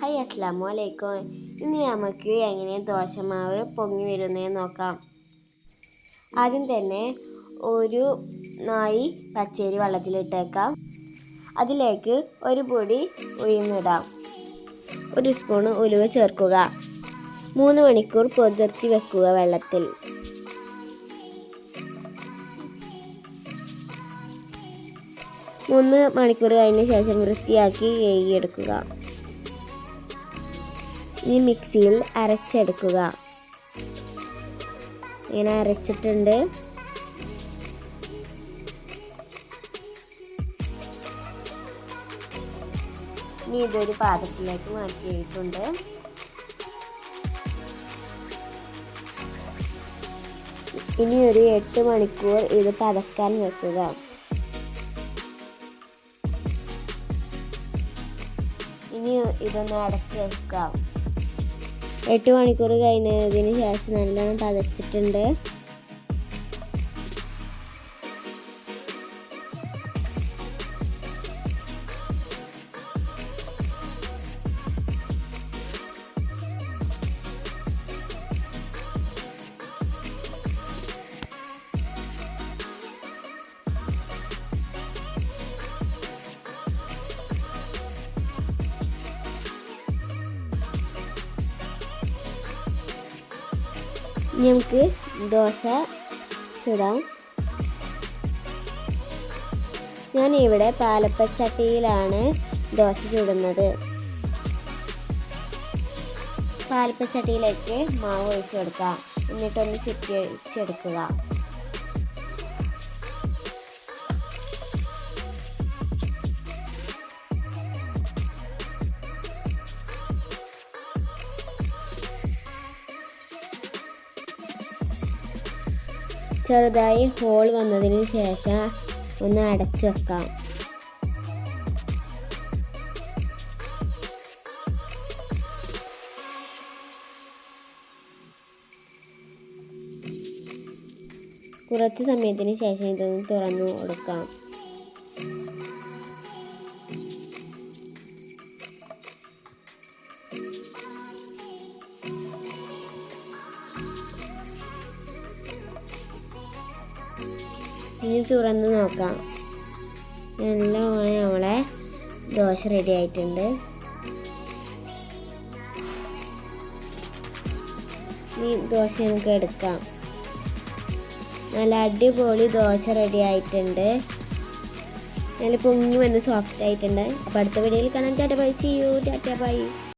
Hi അസ്സലാമു അലൈക്കും. ഇനി നമുക്ക് എങ്ങനെ ദോശമാവ് പൊങ്ങി വരുന്നതെന്ന് നോക്കാം. ആദ്യം തന്നെ ഒരു നാഴി പച്ചരി വെള്ളത്തിലിട്ടേക്കാം. അതിലേക്ക് ഒരു പൊടി ഉഴുന്നിടാം. 1 സ്പൂൺ ഉലുവ ചേർക്കുക. 3 മണിക്കൂർ പൊതിർത്തി വെക്കുക വെള്ളത്തിൽ. മൂന്ന് മണിക്കൂർ കഴിഞ്ഞ ശേഷം വൃത്തിയാക്കി കഴുകിയെടുക്കുക. ഇനി മിക്സിയിൽ അരച്ചെടുക്കുക. ഇങ്ങനെ അരച്ചിട്ടുണ്ട്. ഇനി ഇതൊരു പാത്രത്തിലേക്ക് മാറ്റിയിട്ടുണ്ട്. ഇനി ഒരു 8 മണിക്കൂർ ഇത് പതക്കാൻ വെക്കുക. ഇനി ഇതൊന്ന് അടച്ചു വെക്കാം. 8 മണിക്കൂർ കഴിഞ്ഞതിന് ശേഷം നല്ലോണം പതച്ചിട്ടുണ്ട്. നമുക്ക് ദോശ ചുടാം. ഞാൻ ഇവിടെ പാലപ്പച്ചട്ടിയിലാണ് ദോശ ചുടുന്നത്. പാലപ്പച്ചട്ടിയിലേക്ക് മാവ് ഒഴിച്ചു കൊടുക്കാം. എന്നിട്ടൊന്ന് ചുറ്റിച്ചെടുക്കുക. ചെറുതായി ഹോൾ വന്നതിന് ശേഷം ഒന്ന് അടച്ചു വെക്കാം. കുറച്ച് സമയത്തിന് ശേഷം ഇതൊന്ന് തുറന്നു കൊടുക്കാം. ഇനി തുറന്ന് നോക്കാം. നല്ലവണ്ണം നമ്മളെ ദോശ റെഡി ആയിട്ടുണ്ട്. ഈ ദോശ നമുക്ക് എടുക്കാം. നല്ല അടിപൊളി ദോശ റെഡി ആയിട്ടുണ്ട്. നല്ല പൊങ്ങി വന്ന് സോഫ്റ്റ് ആയിട്ടുണ്ട്. അപ്പോൾ അടുത്ത വീഡിയോയിൽ കാണാം. Tata bye. See you. Tata by.